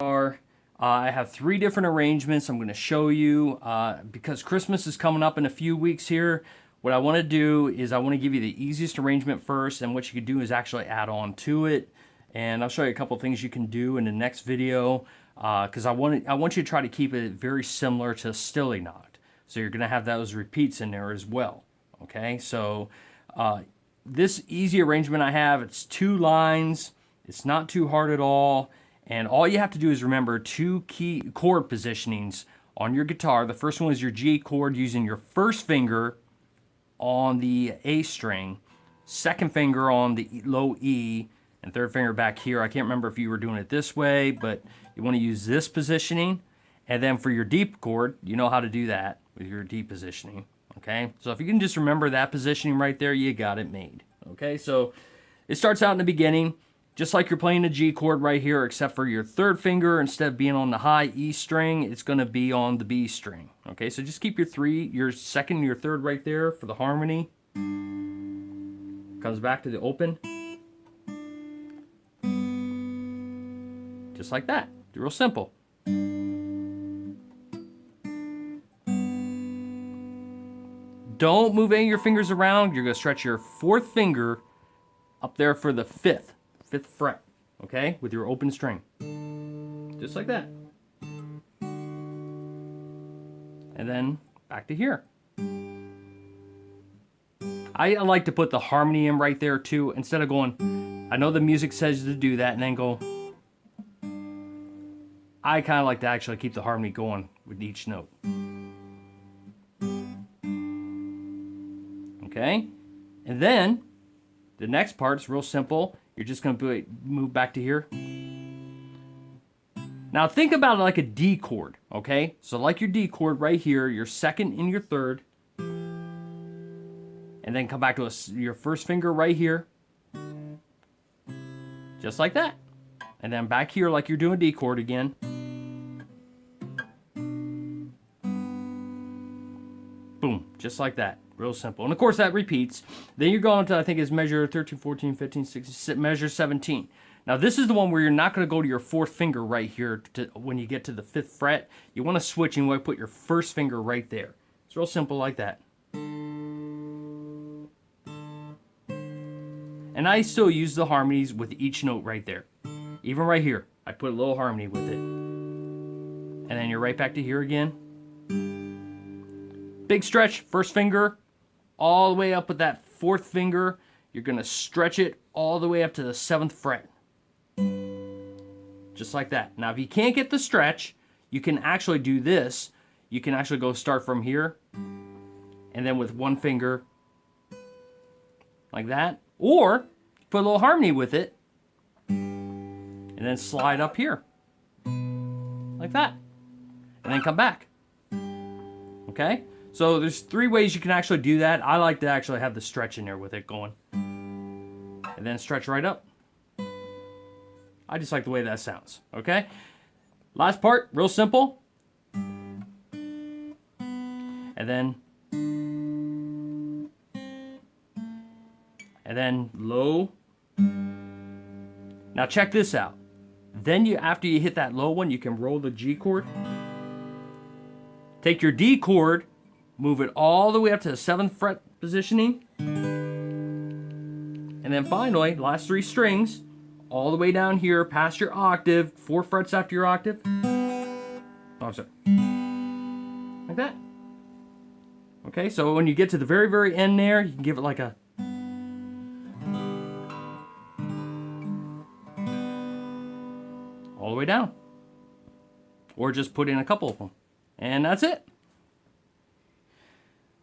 I have 3 different arrangements I'm going to show you because Christmas is coming up in a few weeks here. What I want to do is I want to give you the easiest arrangement first, and what you can do is actually add on to it. And I'll show you a couple things you can do in the next video because I want you to try to keep it very similar to Stille Nacht. So you're going to have those repeats in there as well. Okay, so this easy arrangement I have, it's 2 lines. It's not too hard at all. And all you have to do is remember 2 key chord positionings on your guitar. The first one is your G chord using your first finger on the A string, second finger on the low E, and third finger back here. I can't remember if you were doing it this way, but you want to use this positioning. And then for your D chord, you know how to do that with your D positioning. Okay, so if you can just remember that positioning right there, you got it made. Okay, so it starts out in the beginning, just like you're playing a G chord right here, except for your third finger, instead of being on the high E string, it's going to be on the B string. Okay, so just keep your second and your third right there for the harmony. Comes back to the open. Just like that. It's real simple. Don't move any of your fingers around. You're going to stretch your 4th finger up there for the 5th fret, okay, with your open string. Just like that. And then back to here. I like to put the harmony in right there too, instead of going, I know the music says to do that, and then go. I kind of like to actually keep the harmony going with each note. Okay, and then the next part is real simple. You're just going to move back to here. Now think about it like a D chord, okay? So like your D chord right here, your second and your third, and then come back to your first finger right here, just like that. And then back here like you're doing D chord again. Boom, just like that. Real simple. And of course that repeats. Then you're going to, I think it's measure 13, 14, 15, 16, measure 17. Now this is the one where you're not going to go to your 4th finger right here when you get to the 5th fret. You want to switch and you want to put your first finger right there. It's real simple like that. And I still use the harmonies with each note right there. Even right here, I put a little harmony with it. And then you're right back to here again. Big stretch, first finger, all the way up with that 4th finger. You're going to stretch it all the way up to the 7th fret. Just like that. Now, if you can't get the stretch, you can actually do this. You can actually go start from here, and then with 1 finger, like that. Or, put a little harmony with it, and then slide up here, like that. And then come back. Okay? So there's 3 ways you can actually do that. I like to actually have the stretch in there with it going. And then stretch right up. I just like the way that sounds. Okay? Last part, real simple. And then low. Now check this out. Then after you hit that low one, you can roll the G chord. Take your D chord, move it all the way up to the 7th fret positioning. And then finally, last 3 strings, all the way down here past your octave, 4 frets after your octave. Oh, I'm sorry. Like that. Okay, so when you get to the very, very end there, you can give it like a... all the way down. Or just put in a couple of them. And that's it.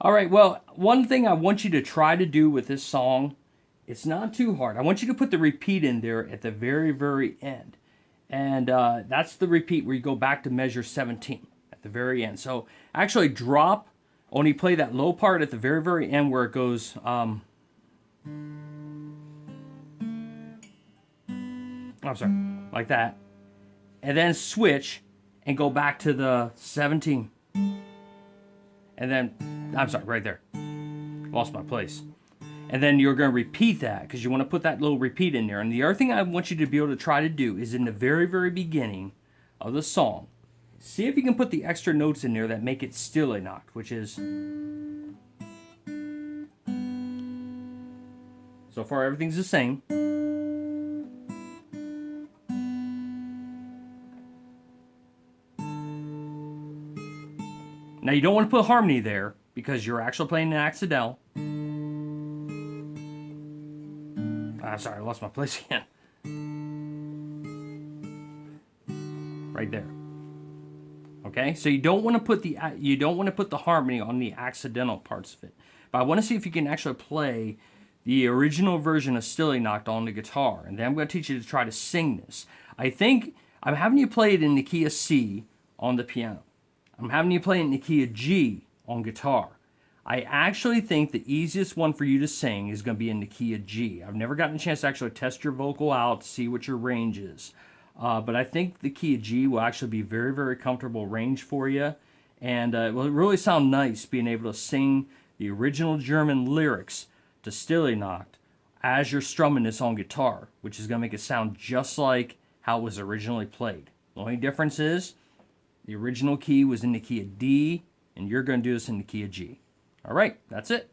All right, well, one thing I want you to try to do with this song, it's not too hard. I want you to put the repeat in there at the very, very end. And that's the repeat where you go back to measure 17 at the very end. So actually drop, only play that low part at the very, very end where it goes... I'm sorry, like that. And then switch and go back to the 17. And then, I'm sorry, right there. Lost my place. And then you're going to repeat that because you want to put that little repeat in there. And the other thing I want you to be able to try to do is in the very, very beginning, of the song. See if you can put the extra notes in there that make it Stille Nacht, which is... So far everything's the same. Now you don't want to put harmony there because you're actually playing an accidental. I'm sorry, I lost my place again. Right there. Okay, so you don't want to put the harmony on the accidental parts of it. But I want to see if you can actually play the original version of Stille Nacht on the guitar, and then I'm going to teach you to try to sing this. I think I'm having you play it in the key of C on the piano. I'm having you play it in the key of G on guitar. I actually think the easiest one for you to sing is going to be in the key of G. I've never gotten a chance to actually test your vocal out to see what your range is. But I think the key of G will actually be very, very comfortable range for you. And it will really sound nice being able to sing the original German lyrics to Stille Nacht as you're strumming this on guitar, which is going to make it sound just like how it was originally played. The only difference is the original key was in the key of D, and you're going to do this in the key of G. All right, that's it.